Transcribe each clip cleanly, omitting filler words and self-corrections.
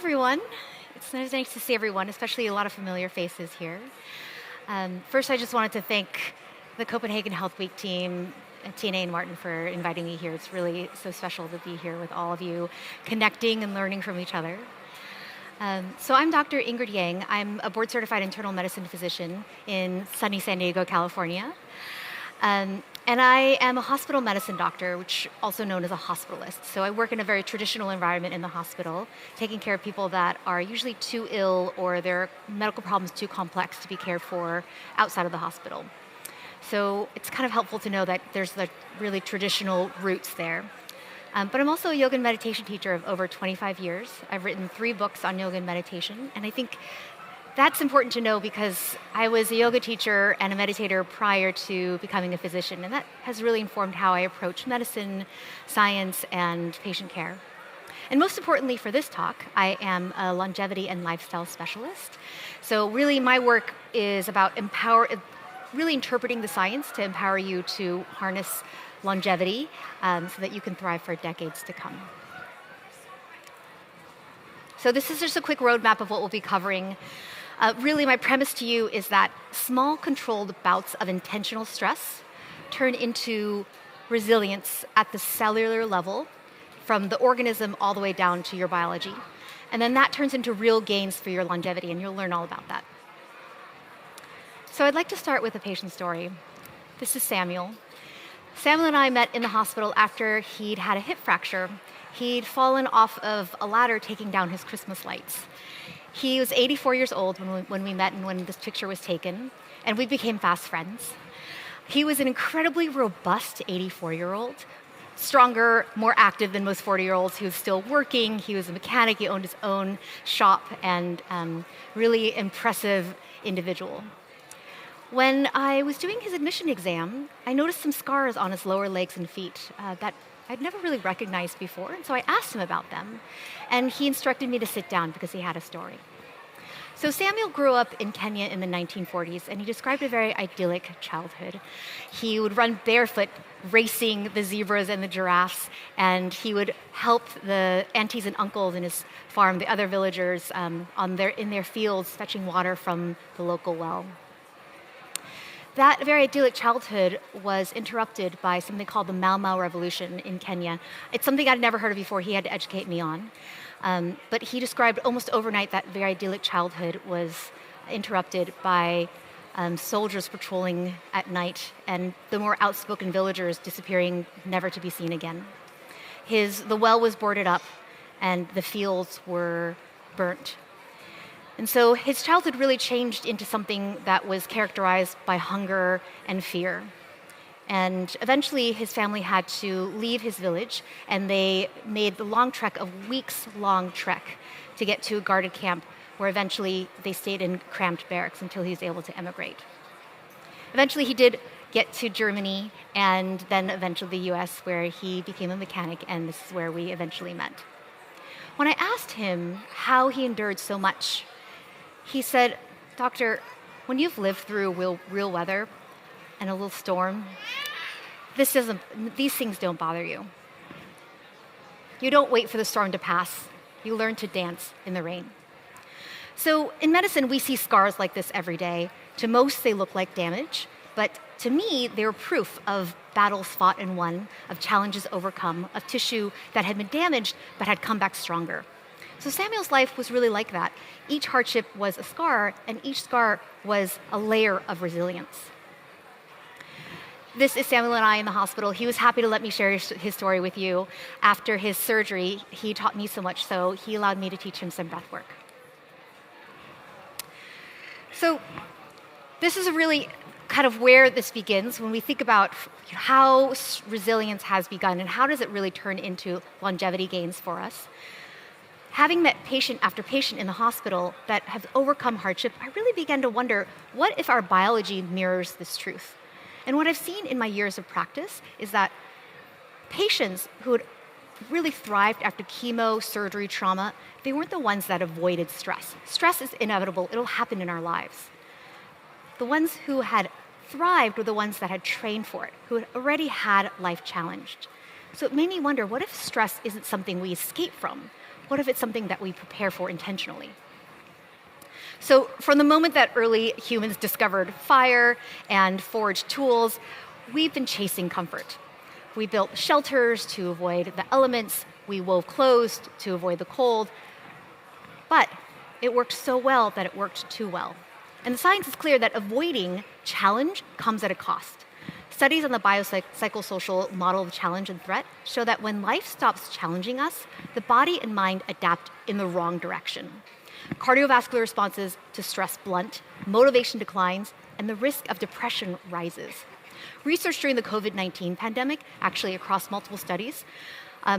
everyone. It's nice to see everyone, especially a lot of familiar faces here. First, I just wanted to thank the Copenhagen Health Week team, TNA and Martin, for inviting me here. It's really so special to be here with all of you, connecting and learning from each other. So I'm Dr. Ingrid Yang. I'm a board-certified internal medicine physician in sunny San Diego, California. And I am a hospital medicine doctor, which also known as a hospitalist. So I work in a very traditional environment in the hospital, taking care of people that are usually too ill or their medical problems too complex to be cared for outside of the hospital. So it's kind of helpful to know that there's the really traditional roots there. But I'm also a yoga and meditation teacher of over 25 years. I've written 3 books on yoga and meditation, and I think that's important to know because I was a yoga teacher and a meditator prior to becoming a physician, and that has really informed how I approach medicine, science, and patient care. And most importantly for this talk, I am a longevity and lifestyle specialist. So really my work is about really interpreting the science to empower you to harness longevity so that you can thrive for decades to come. So this is just a quick roadmap of what we'll be covering. Really, my premise to you is that small, controlled bouts of intentional stress turn into resilience at the cellular level, from the organism all the way down to your biology. And then that turns into real gains for your longevity, and you'll learn all about that. So I'd like to start with a patient story. This is Samuel. Samuel and I met in the hospital after he'd had a hip fracture. He'd fallen off of a ladder taking down his Christmas lights. He was 84 years old when we met and when this picture was taken, and we became fast friends. He was an incredibly robust 84-year-old, stronger, more active than most 40-year-olds. He was still working, he was a mechanic, he owned his own shop, and really impressive individual. When I was doing his admission exam, I noticed some scars on his lower legs and feet that I'd never really recognized before, and so I asked him about them, and he instructed me to sit down because he had a story. So Samuel grew up in Kenya in the 1940s, and he described a very idyllic childhood. He would run barefoot, racing the zebras and the giraffes, and he would help the aunties and uncles in his farm, the other villagers, in their fields, fetching water from the local well. That very idyllic childhood was interrupted by something called the Mau Mau Revolution in Kenya. It's something I'd never heard of before. He had to educate me on. But he described almost overnight that very idyllic childhood was interrupted by soldiers patrolling at night and the more outspoken villagers disappearing, never to be seen again. The well was boarded up and the fields were burnt. And so his childhood really changed into something that was characterized by hunger and fear. And eventually his family had to leave his village, and they made the long trek, a weeks-long trek, to get to a guarded camp where eventually they stayed in cramped barracks until he was able to emigrate. Eventually he did get to Germany and then eventually the US, where he became a mechanic, and this is where we eventually met. When I asked him how he endured so much, he said, "Doctor, when you've lived through real weather and a little storm, these things don't bother you. You don't wait for the storm to pass. You learn to dance in the rain." So in medicine, we see scars like this every day. To most, they look like damage, but to me, they were proof of battles fought and won, of challenges overcome, of tissue that had been damaged but had come back stronger. So Samuel's life was really like that. Each hardship was a scar, and each scar was a layer of resilience. This is Samuel and I in the hospital. He was happy to let me share his story with you. After his surgery, he taught me so much, so he allowed me to teach him some breath work. So this is really kind of where this begins when we think about how resilience has begun and how does it really turn into longevity gains for us. Having met patient after patient in the hospital that have overcome hardship, I really began to wonder, what if our biology mirrors this truth? And what I've seen in my years of practice is that patients who had really thrived after chemo, surgery, trauma, they weren't the ones that avoided stress. Stress is inevitable. It'll happen in our lives. The ones who had thrived were the ones that had trained for it, who had already had life challenged. So it made me wonder, what if stress isn't something we escape from? What if it's something that we prepare for intentionally? So from the moment that early humans discovered fire and forged tools, we've been chasing comfort. We built shelters to avoid the elements, we wove clothes to avoid the cold, but it worked so well that it worked too well. And the science is clear that avoiding challenge comes at a cost. Studies on the biopsychosocial model of challenge and threat show that when life stops challenging us, the body and mind adapt in the wrong direction. Cardiovascular responses to stress blunt, motivation declines, and the risk of depression rises. Research during the COVID-19 pandemic, actually across multiple studies,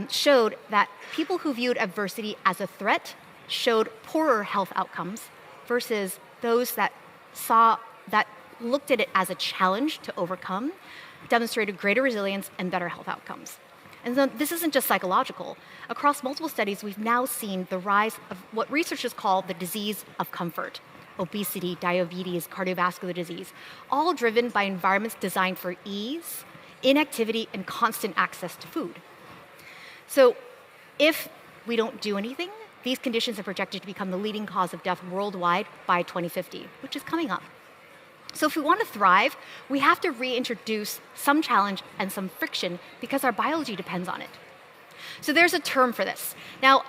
showed that people who viewed adversity as a threat showed poorer health outcomes versus those that looked at it as a challenge to overcome, demonstrated greater resilience and better health outcomes. And so this isn't just psychological. Across multiple studies, we've now seen the rise of what researchers call the disease of comfort: obesity, diabetes, cardiovascular disease, all driven by environments designed for ease, inactivity, and constant access to food. So if we don't do anything, these conditions are projected to become the leading cause of death worldwide by 2050, which is coming up. So if we want to thrive, we have to reintroduce some challenge and some friction because our biology depends on it. So there's a term for this. Now,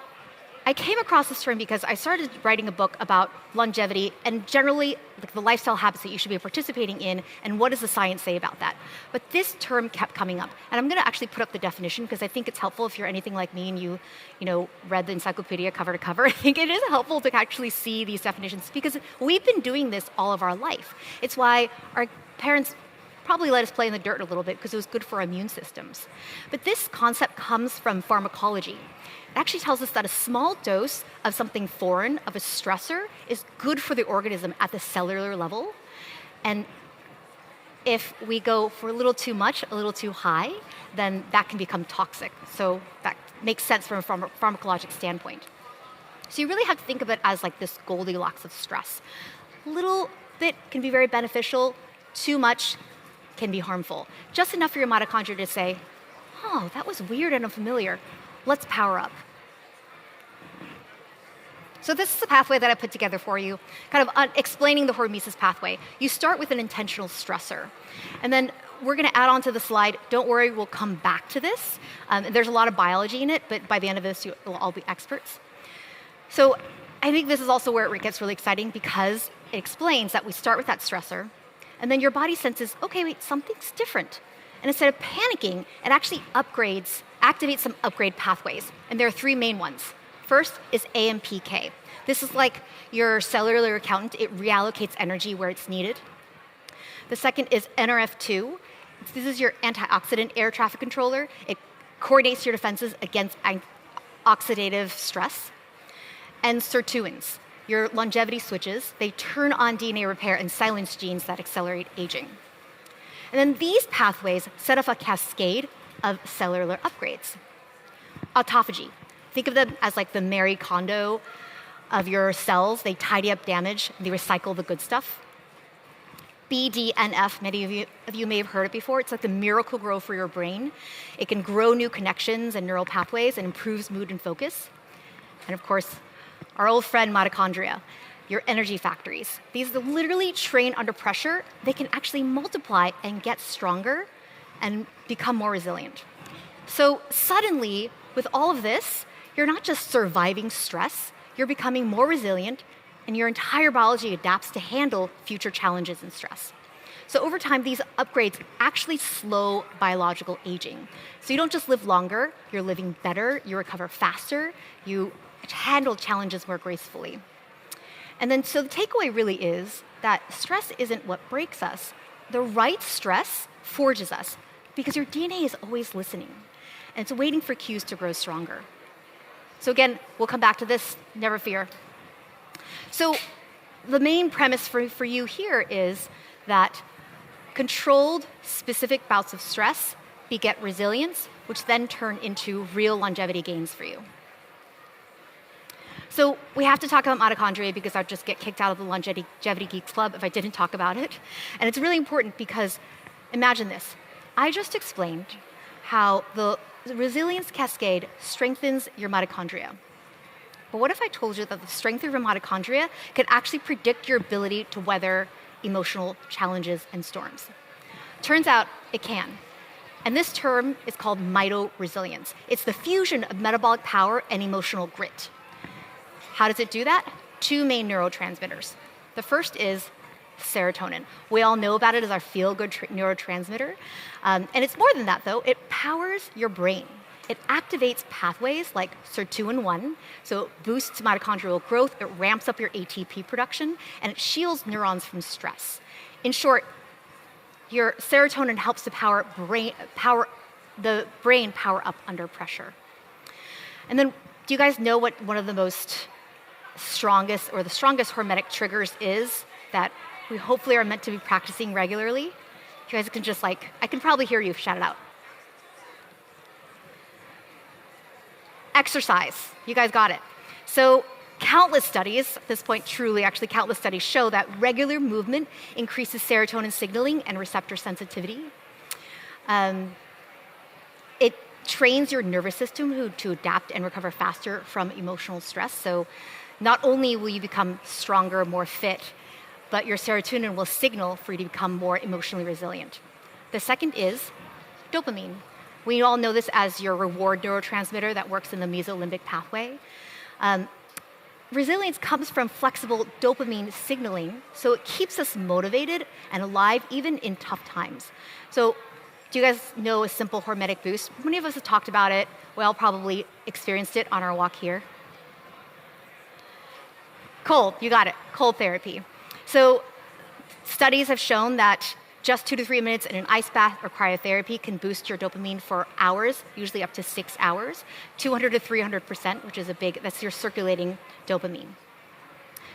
I came across this term because I started writing a book about longevity and generally like the lifestyle habits that you should be participating in and what does the science say about that. But this term kept coming up. And I'm going to actually put up the definition because I think it's helpful if you're anything like me and you read the encyclopedia cover to cover. I think it is helpful to actually see these definitions because we've been doing this all of our life. It's why our parents probably let us play in the dirt a little bit because it was good for our immune systems. But this concept comes from pharmacology. It actually tells us that a small dose of something foreign, of a stressor, is good for the organism at the cellular level. And if we go for a little too much, a little too high, then that can become toxic. So that makes sense from a pharmacologic standpoint. So you really have to think of it as like this Goldilocks of stress. A little bit can be very beneficial, too much can be harmful. Just enough for your mitochondria to say, oh, that was weird and unfamiliar. Let's power up. So this is the pathway that I put together for you, kind of explaining the hormesis pathway. You start with an intentional stressor. And then we're going to add on to the slide. Don't worry, we'll come back to this. There's a lot of biology in it, but by the end of this, you'll all be experts. So I think this is also where it gets really exciting because it explains that we start with that stressor, and then your body senses, okay, wait, something's different. And instead of panicking, it actually activates some upgrade pathways. And there are three main ones. First is AMPK. This is like your cellular accountant. It reallocates energy where it's needed. The second is NRF2. This is your antioxidant air traffic controller. It coordinates your defenses against oxidative stress. And sirtuins, your longevity switches. They turn on DNA repair and silence genes that accelerate aging. And then these pathways set off a cascade of cellular upgrades. Autophagy. Think of them as like the Marie Kondo of your cells. They tidy up damage, and they recycle the good stuff. BDNF, many of you may have heard it before. It's like the miracle grow for your brain. It can grow new connections and neural pathways and improves mood and focus. And of course, our old friend mitochondria, your energy factories. These are literally trained under pressure. They can actually multiply and get stronger and become more resilient. So suddenly, with all of this, you're not just surviving stress, you're becoming more resilient, and your entire biology adapts to handle future challenges and stress. So over time, these upgrades actually slow biological aging. So you don't just live longer, you're living better, you recover faster, you handle challenges more gracefully. And then, so the takeaway really is that stress isn't what breaks us. The right stress forges us because your DNA is always listening and it's waiting for cues to grow stronger. So again, we'll come back to this, never fear. So the main premise for you here is that controlled, specific bouts of stress beget resilience, which then turn into real longevity gains for you. So we have to talk about mitochondria because I'd just get kicked out of the Longevity Geeks Club if I didn't talk about it. And it's really important because imagine this. I just explained how the resilience cascade strengthens your mitochondria. but what if I told you that the strength of your mitochondria could actually predict your ability to weather emotional challenges and storms? Turns out it can. And this term is called mito-resilience. It's the fusion of metabolic power and emotional grit. How does it do that? Two main neurotransmitters. The first is serotonin. We all know about it as our feel-good neurotransmitter. And it's more than that, though. It powers your brain. It activates pathways like sirtuin-1, so it boosts mitochondrial growth, it ramps up your ATP production, and it shields neurons from stress. In short, your serotonin helps to power the brain power up under pressure. And then, do you guys know what one of the strongest hormetic triggers is that we hopefully are meant to be practicing regularly? You guys can just I can probably hear you shout it out. Exercise. You guys got it. So countless studies, at this point truly actually countless studies show that regular movement increases serotonin signaling and receptor sensitivity. It trains your nervous system to adapt and recover faster from emotional stress. So not only will you become stronger, more fit, but your serotonin will signal for you to become more emotionally resilient. The second is dopamine. We all know this as your reward neurotransmitter that works in the mesolimbic pathway. Resilience comes from flexible dopamine signaling, so it keeps us motivated and alive even in tough times. So do you guys know a simple hormetic boost? Many of us have talked about it. We all probably experienced it on our walk here. Cold, you got it, cold therapy. So studies have shown that just 2 to 3 minutes in an ice bath or cryotherapy can boost your dopamine for hours, usually up to 6 hours, 200 to 300%, which is that's your circulating dopamine.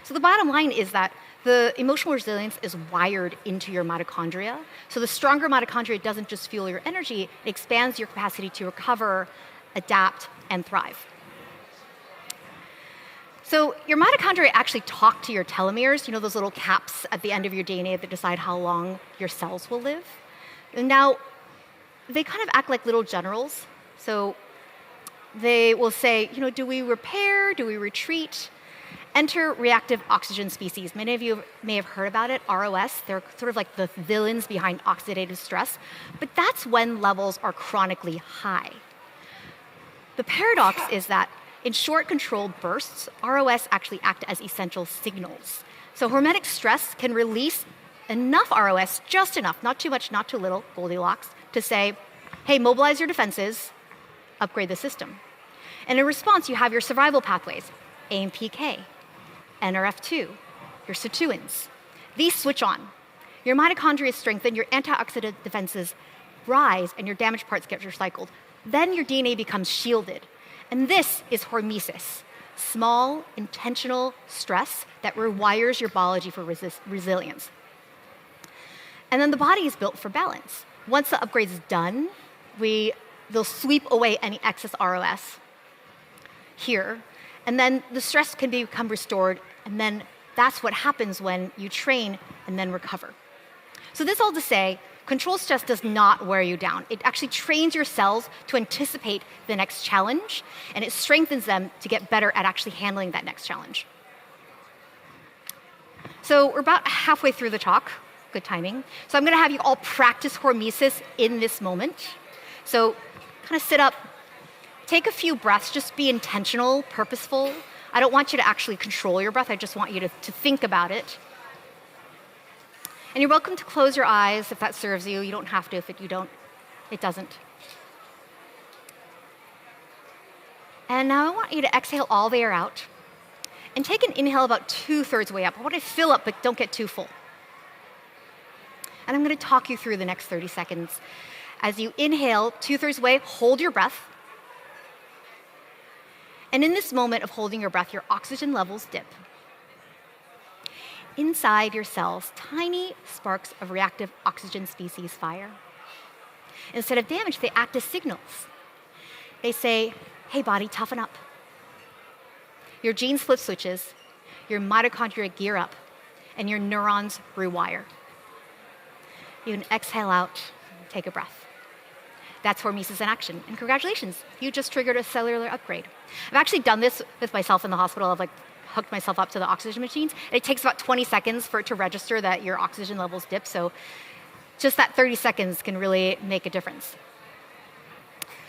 So the bottom line is that the emotional resilience is wired into your mitochondria. So the stronger mitochondria doesn't just fuel your energy, it expands your capacity to recover, adapt, and thrive. So your mitochondria actually talk to your telomeres, those little caps at the end of your DNA that decide how long your cells will live. And now, they kind of act like little generals. So they will say, do we repair? Do we retreat? Enter reactive oxygen species. Many of you may have heard about it, ROS. They're sort of like the villains behind oxidative stress. But that's when levels are chronically high. The paradox is that in short, controlled bursts, ROS actually act as essential signals. So hormetic stress can release enough ROS, just enough, not too much, not too little, Goldilocks, to say, hey, mobilize your defenses, upgrade the system. And in response, you have your survival pathways, AMPK, NRF2, your sirtuins. These switch on. Your mitochondria strengthen, your antioxidant defenses rise, and your damaged parts get recycled. Then your DNA becomes shielded. And this is hormesis, small, intentional stress that rewires your biology for resilience. And then the body is built for balance. Once the upgrade is done, they'll sweep away any excess ROS here, and then the stress can become restored, and then that's what happens when you train and then recover. So this all to say, controlled stress does not wear you down. It actually trains your cells to anticipate the next challenge, and it strengthens them to get better at actually handling that next challenge. So we're about halfway through the talk. Good timing. So I'm going to have you all practice hormesis in this moment. So kind of sit up, take a few breaths, just be intentional, purposeful. I don't want you to actually control your breath. I just want you to think about it. And you're welcome to close your eyes if that serves you. You don't have to if you don't. It doesn't. And now I want you to exhale all the air out. And take an inhale about 2/3 way up. I want to fill up, but don't get too full. And I'm going to talk you through the next 30 seconds. As you inhale 2/3 way, hold your breath. And in this moment of holding your breath, your oxygen levels dip. Inside your cells, tiny sparks of reactive oxygen species fire. Instead of damage, they act as signals. They say, hey body, toughen up. Your genes flip switches, your mitochondria gear up, and your neurons rewire. You can exhale out, take a breath. That's hormesis in action. And congratulations, you just triggered a cellular upgrade. I've actually done this with myself in the hospital. I've hooked myself up to the oxygen machines. And it takes about 20 seconds for it to register that your oxygen levels dip. So just that 30 seconds can really make a difference.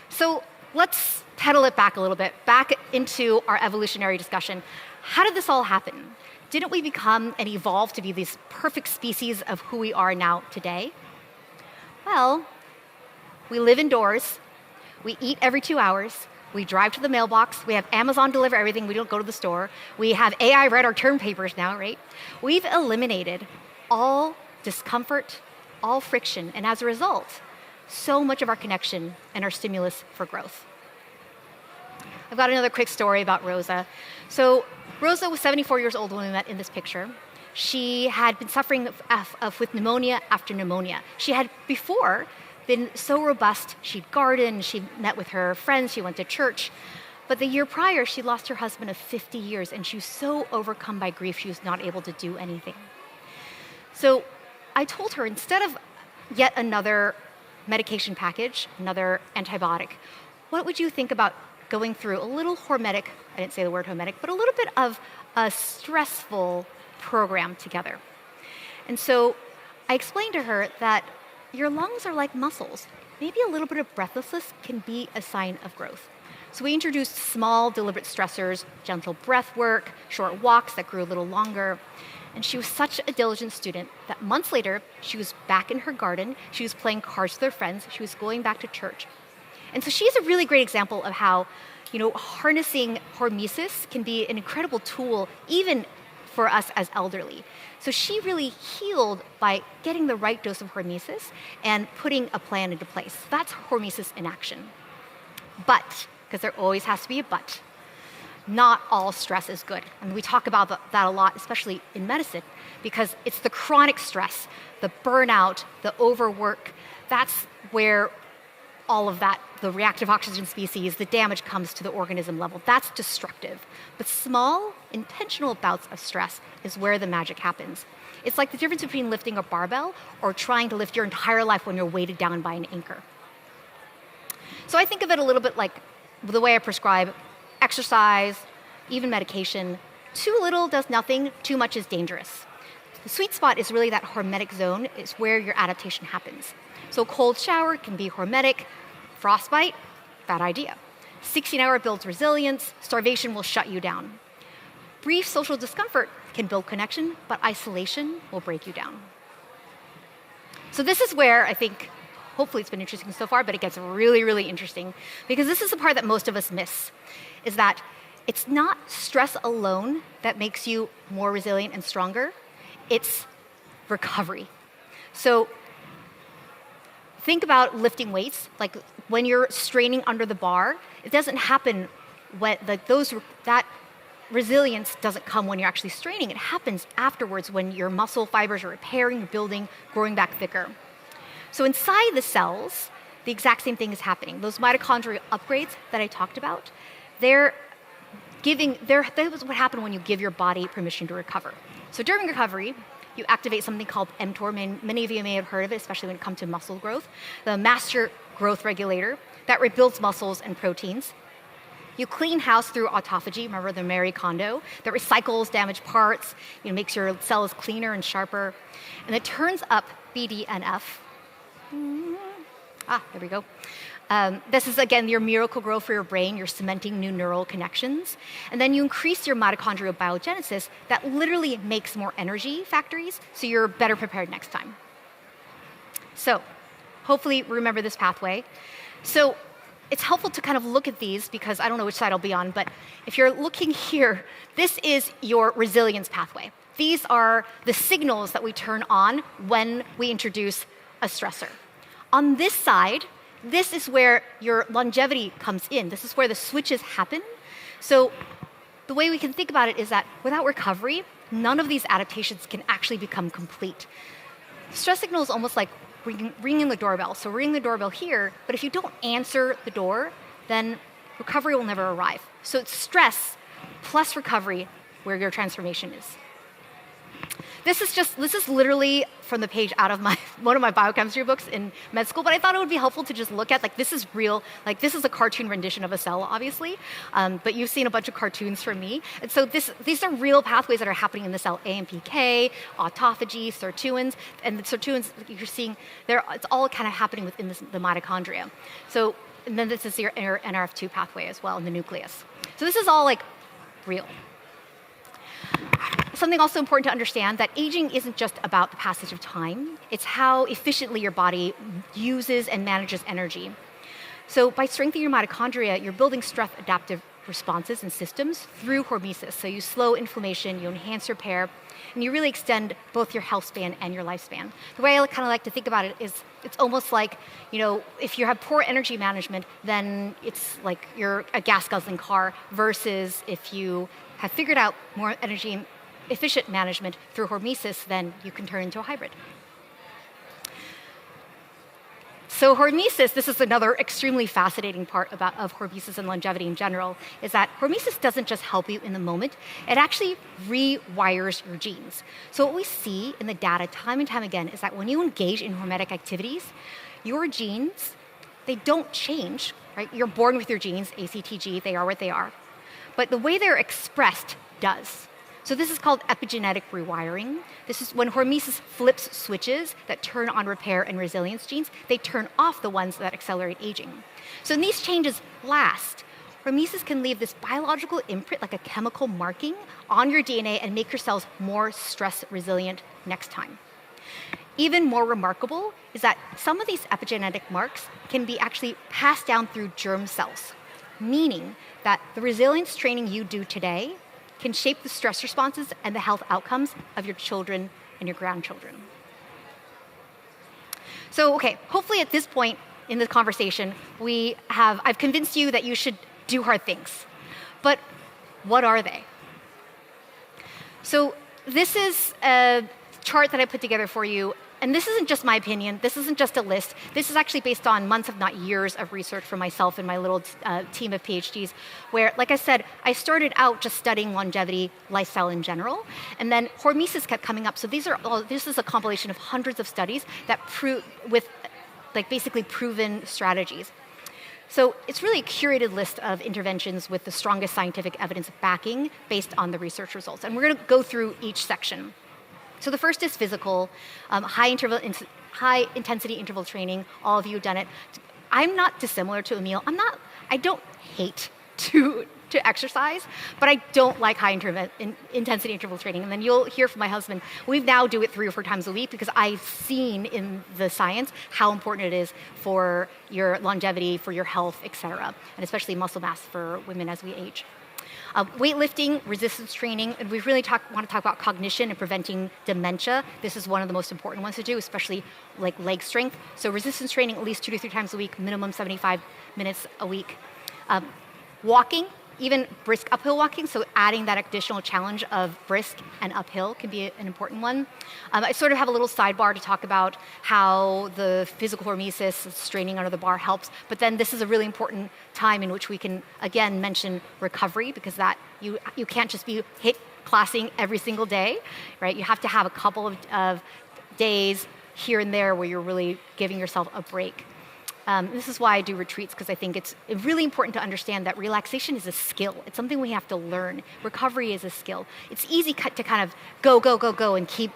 So let's pedal it back a little bit, back into our evolutionary discussion. How did this all happen? Didn't we become and evolve to be this perfect species of who we are now today? Well, we live indoors, we eat every 2 hours, we drive to the mailbox, we have Amazon deliver everything, we don't go to the store, we have AI write our term papers now, right? We've eliminated all discomfort, all friction, and as a result, so much of our connection and our stimulus for growth. I've got another quick story about Rosa. So Rosa was 74 years old when we met in this picture. She had been suffering with pneumonia after pneumonia. She had before been so robust. She'd gardened, she met with her friends, she went to church. But the year prior, she lost her husband of 50 years, and she was so overcome by grief, she was not able to do anything. So I told her, instead of yet another medication package, another antibiotic, what would you think about going through a little hormetic, I didn't say the word hormetic, but a little bit of a stressful program together. And so I explained to her that your lungs are like muscles. Maybe a little bit of breathlessness can be a sign of growth. So we introduced small, deliberate stressors, gentle breath work, short walks that grew a little longer. And she was such a diligent student that months later, she was back in her garden, she was playing cards with her friends, she was going back to church. And so she's a really great example of how, harnessing hormesis can be an incredible tool, even for us as elderly. So she really healed by getting the right dose of hormesis and putting a plan into place. That's hormesis in action. But, because there always has to be a but, not all stress is good. And we talk about that a lot, especially in medicine, because it's the chronic stress, the burnout, the overwork, that's where all of that, the reactive oxygen species, the damage comes to the organism level. That's destructive. But small, intentional bouts of stress is where the magic happens. It's like the difference between lifting a barbell or trying to lift your entire life when you're weighted down by an anchor. So I think of it a little bit like the way I prescribe exercise, even medication. Too little does nothing, too much is dangerous. The sweet spot is really that hormetic zone. It's where your adaptation happens. So cold shower can be hormetic. Frostbite, bad idea. 16-hour builds resilience. Starvation will shut you down. Brief social discomfort can build connection, but isolation will break you down. So this is where I think, hopefully it's been interesting so far, but it gets really, really interesting, because this is the part that most of us miss, is that it's not stress alone that makes you more resilient and stronger. It's recovery. So think about lifting weights. Like when you're straining under the bar, it doesn't happen when that resilience doesn't come when you're actually straining. It happens afterwards when your muscle fibers are repairing, building, growing back thicker. So inside the cells, the exact same thing is happening. Those mitochondrial upgrades that I talked about, that was what happened when you give your body permission to recover. So during recovery, you activate something called mTOR. Many of you may have heard of it, especially when it comes to muscle growth, the master growth regulator that rebuilds muscles and proteins. You clean house through autophagy, remember the Marie Kondo, that recycles damaged parts, makes your cells cleaner and sharper. And it turns up BDNF. There we go. This is, again, your miracle growth for your brain. You're cementing new neural connections. And then you increase your mitochondrial biogenesis that literally makes more energy factories, so you're better prepared next time. So hopefully remember this pathway. So it's helpful to kind of look at these, because I don't know which side I'll be on, but if you're looking here, this is your resilience pathway. These are the signals that we turn on when we introduce a stressor. On this side, this is where your longevity comes in. This is where the switches happen. So the way we can think about it is that without recovery, none of these adaptations can actually become complete. Stress signal is almost like ringing the doorbell. So ring the doorbell here, but if you don't answer the door, then recovery will never arrive. So it's stress plus recovery where your transformation is. This is literally from the page out of one of my biochemistry books in med school, but I thought it would be helpful to just look at, like, this is real, like this is a cartoon rendition of a cell, obviously, but you've seen a bunch of cartoons from me. And so these are real pathways that are happening in the cell: AMPK, autophagy, sirtuins, and the sirtuins you're seeing, it's all kind of happening within the mitochondria. So, and then this is your NRF2 pathway as well in the nucleus. So this is all like real. Something also important to understand, that aging isn't just about the passage of time, it's how efficiently your body uses and manages energy. So by strengthening your mitochondria, you're building stress adaptive responses and systems through hormesis. So you slow inflammation, you enhance repair, and you really extend both your health span and your lifespan. The way I kind of like to think about it is, it's almost like, if you have poor energy management, then it's like you're a gas guzzling car, versus if you have figured out more energy efficient management through hormesis, then you can turn into a hybrid. So hormesis, this is another extremely fascinating part of hormesis and longevity in general, is that hormesis doesn't just help you in the moment, it actually rewires your genes. So what we see in the data time and time again is that when you engage in hormetic activities, your genes, they don't change, right? You're born with your genes, ACTG, they are what they are. But the way they're expressed does. So this is called epigenetic rewiring. This is when hormesis flips switches that turn on repair and resilience genes, they turn off the ones that accelerate aging. So when these changes last, hormesis can leave this biological imprint, like a chemical marking, on your DNA and make your cells more stress resilient next time. Even more remarkable is that some of these epigenetic marks can be actually passed down through germ cells, meaning that the resilience training you do today can shape the stress responses and the health outcomes of your children and your grandchildren. So, okay, hopefully at this point in the conversation, I've convinced you that you should do hard things. But what are they? So this is a chart that I put together for you. And this isn't just my opinion, this isn't just a list, this is actually based on months, if not years, of research from myself and my little team of PhDs, where, like I said, I started out just studying longevity, lifestyle in general, and then hormesis kept coming up. So this is a compilation of hundreds of studies that with basically proven strategies. So it's really a curated list of interventions with the strongest scientific evidence backing based on the research results. And we're going to go through each section. So the first is physical, high intensity interval training. All of you have done it. I'm not dissimilar to Emil. I don't hate to exercise, but I don't like high intensity interval training. And then you'll hear from my husband, we now do it 3 or 4 times a week because I've seen in the science how important it is for your longevity, for your health, et cetera, and especially muscle mass for women as we age. Weightlifting, resistance training, and we really want to talk about cognition and preventing dementia. This is one of the most important ones to do, especially like leg strength. So resistance training at least 2 to 3 times a week, minimum 75 minutes a week. Walking, even brisk uphill walking, so adding that additional challenge of brisk and uphill can be an important one. I sort of have a little sidebar to talk about how the physical hormesis, straining under the bar, helps, but then this is a really important time in which we can, again, mention recovery, because that you can't just be classing every single day, right? You have to have a couple of days here and there where you're really giving yourself a break. This is why I do retreats, because I think it's really important to understand that relaxation is a skill. It's something we have to learn. Recovery is a skill. It's easy to kind of go and keep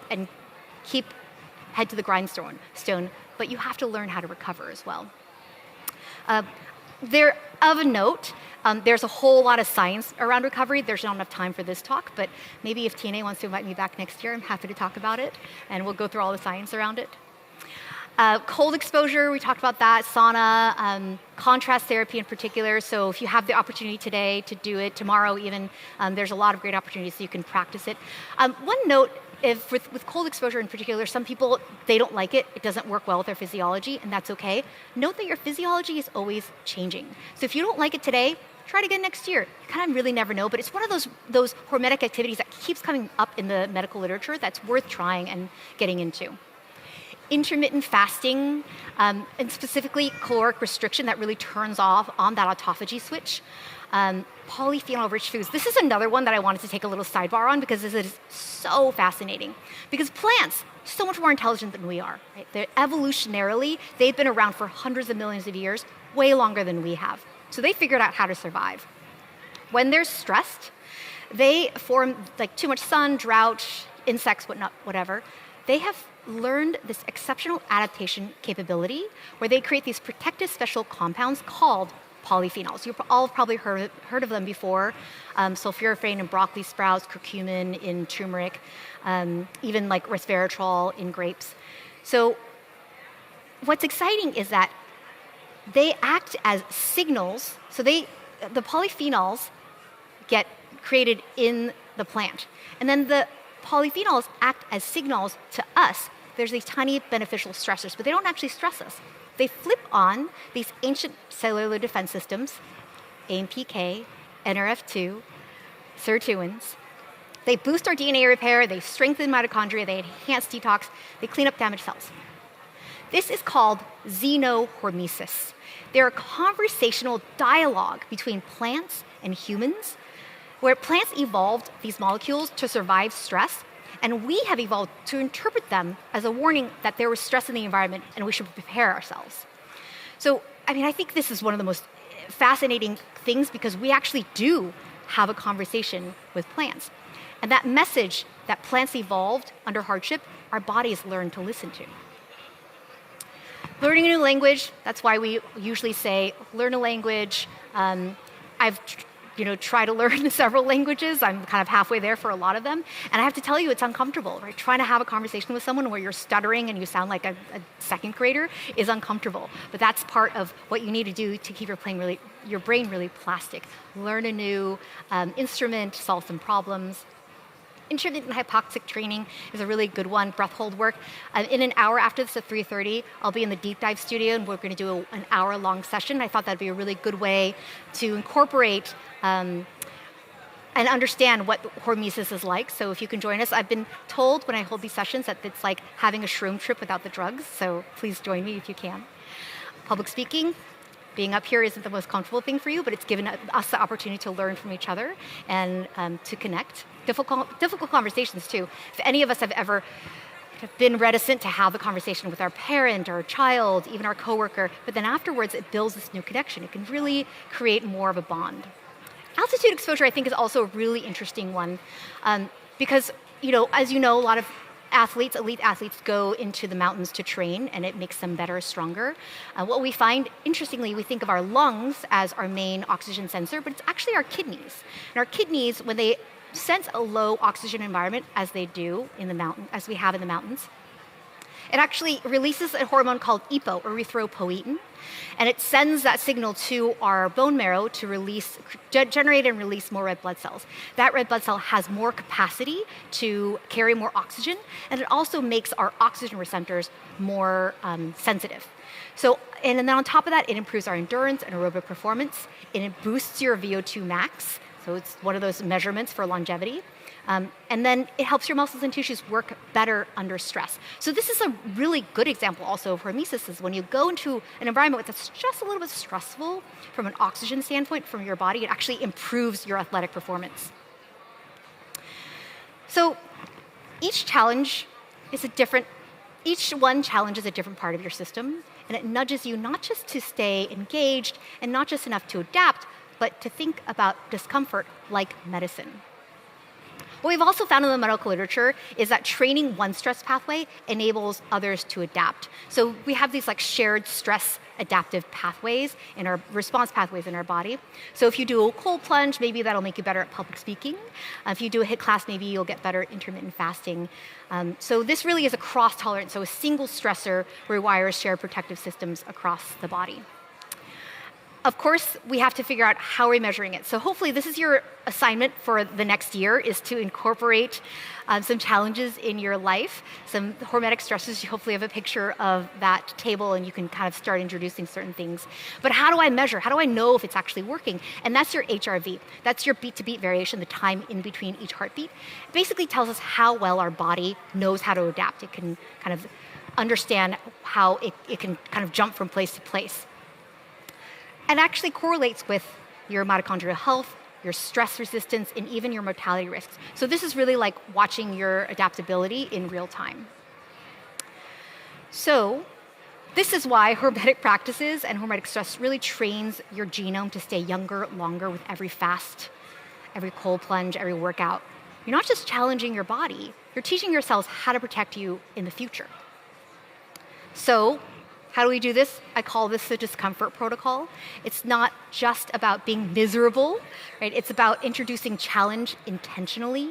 head to the grindstone, but you have to learn how to recover as well. Of a note, there's a whole lot of science around recovery. There's not enough time for this talk, but maybe if TNA wants to invite me back next year, I'm happy to talk about it, and we'll go through all the science around it. Cold exposure, we talked about that, sauna, contrast therapy in particular. So if you have the opportunity today to do it, tomorrow even, there's a lot of great opportunities so you can practice it. One note, with cold exposure in particular, some people, they don't like it. It doesn't work well with their physiology, and that's okay. Note that your physiology is always changing. So if you don't like it today, try it again next year. You kind of really never know, but it's one of those hormetic activities that keeps coming up in the medical literature that's worth trying and getting into. Intermittent fasting, and specifically caloric restriction that really turns off on that autophagy switch. Polyphenol-rich foods. This is another one that I wanted to take a little sidebar on because this is so fascinating. Because plants, so much more intelligent than we are. Right? Evolutionarily, they've been around for hundreds of millions of years, way longer than we have. So they figured out how to survive. When they're stressed, they form like too much sun, drought, insects, whatever. They have learned this exceptional adaptation capability where they create these protective special compounds called polyphenols. You've all probably heard of them before. Sulforaphane in broccoli sprouts, curcumin in turmeric, even like resveratrol in grapes. So what's exciting is that they act as signals. So the polyphenols get created in the plant. And then the polyphenols act as signals to us. There's these tiny beneficial stressors, but they don't actually stress us. They flip on these ancient cellular defense systems, AMPK, NRF2, sirtuins. They boost our DNA repair, they strengthen mitochondria, they enhance detox, they clean up damaged cells. This is called xenohormesis. They're a conversational dialogue between plants and humans, where plants evolved these molecules to survive stress, and we have evolved to interpret them as a warning that there was stress in the environment and we should prepare ourselves. So, I think this is one of the most fascinating things because we actually do have a conversation with plants. And that message that plants evolved under hardship, our bodies learn to listen to. Learning a new language, that's why we usually say, learn a language. I've try to learn several languages. I'm kind of halfway there for a lot of them. And I have to tell you, it's uncomfortable, right? Trying to have a conversation with someone where you're stuttering and you sound like a second grader is uncomfortable. But that's part of what you need to do to keep your brain really plastic. Learn a new instrument, solve some problems. Intermittent hypoxic training is a really good one, breath hold work. In an hour after this at 3:30, I'll be in the deep dive studio and we're going to do an hour-long session. I thought that'd be a really good way to incorporate and understand what hormesis is like. So if you can join us, I've been told when I hold these sessions that it's like having a shroom trip without the drugs, so please join me if you can. Public speaking. Being up here isn't the most comfortable thing for you, but it's given us the opportunity to learn from each other and to connect. Difficult conversations too. If any of us have ever been reticent to have a conversation with our parent or child, even our coworker, but then afterwards it builds this new connection. It can really create more of a bond. Altitude exposure, I think, is also a really interesting one because, as you know, a lot of elite athletes go into the mountains to train and it makes them better, stronger. What we find, interestingly, we think of our lungs as our main oxygen sensor, but it's actually our kidneys. And our kidneys, when they sense a low oxygen environment, as they do in the mountain, as we have in the mountains, it actually releases a hormone called EPO, erythropoietin, and it sends that signal to our bone marrow to generate and release more red blood cells. That red blood cell has more capacity to carry more oxygen, and it also makes our oxygen receptors more sensitive. And then on top of that, it improves our endurance and aerobic performance. It boosts your VO2 max, so it's one of those measurements for longevity. And then it helps your muscles and tissues work better under stress. So this is a really good example also of hormesis, is when you go into an environment that's just a little bit stressful from an oxygen standpoint from your body, it actually improves your athletic performance. So each one challenges a different part of your system, and it nudges you not just to stay engaged and not just enough to adapt, but to think about discomfort like medicine. What we've also found in the medical literature is that training one stress pathway enables others to adapt. So we have these shared stress adaptive pathways in our response pathways in our body. So if you do a cold plunge, maybe that'll make you better at public speaking. If you do a HIIT class, maybe you'll get better at intermittent fasting. So this really is a cross tolerance. So a single stressor rewires shared protective systems across the body. Of course, we have to figure out how we're measuring it. So hopefully this is your assignment for the next year, is to incorporate some challenges in your life, some hormetic stresses. You hopefully have a picture of that table and you can kind of start introducing certain things. But how do I measure? How do I know if it's actually working? And that's your HRV. That's your beat-to-beat variation, the time in between each heartbeat. It basically tells us how well our body knows how to adapt. It can kind of understand how it can kind of jump from place to place. And actually correlates with your mitochondrial health, your stress resistance, and even your mortality risks. So this is really like watching your adaptability in real time. So this is why hormetic practices and hormetic stress really trains your genome to stay younger, longer with every fast, every cold plunge, every workout. You're not just challenging your body, you're teaching your cells how to protect you in the future. So how do we do this? I call this the discomfort protocol. It's not just about being miserable, right? It's about introducing challenge intentionally,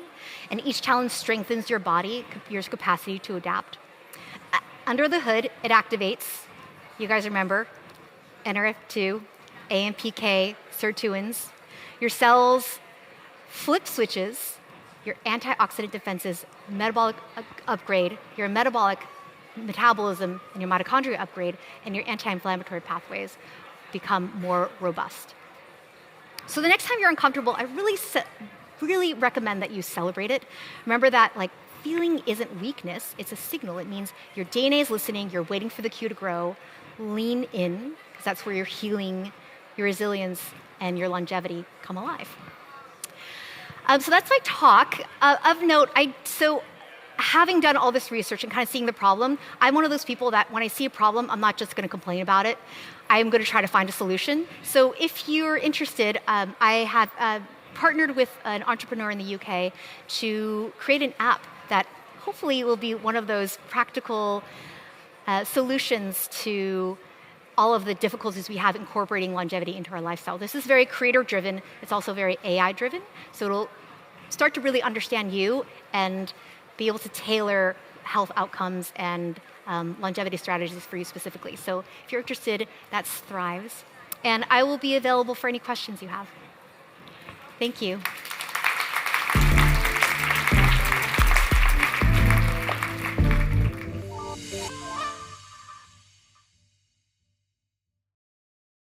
and each challenge strengthens your body, your capacity to adapt. Under the hood, it activates, you guys remember, NRF2, AMPK, sirtuins. Your cells flip switches, your antioxidant defenses, metabolic upgrade, your metabolic metabolism and your mitochondria upgrade, and your anti-inflammatory pathways become more robust. So the next time you're uncomfortable, I really recommend that you celebrate it. Remember that feeling isn't weakness, it's a signal. It means your DNA is listening, you're waiting for the cue to grow. Lean in, because that's where your healing, your resilience, and your longevity come alive. So that's my talk. Of note, having done all this research and kind of seeing the problem, I'm one of those people that when I see a problem, I'm not just going to complain about it. I'm going to try to find a solution. So if you're interested, I have partnered with an entrepreneur in the UK to create an app that hopefully will be one of those practical solutions to all of the difficulties we have incorporating longevity into our lifestyle. This is very creator-driven. It's also very AI-driven. So it'll start to really understand you and be able to tailor health outcomes and longevity strategies for you specifically. So if you're interested, that's Thrives. And I will be available for any questions you have. Thank you.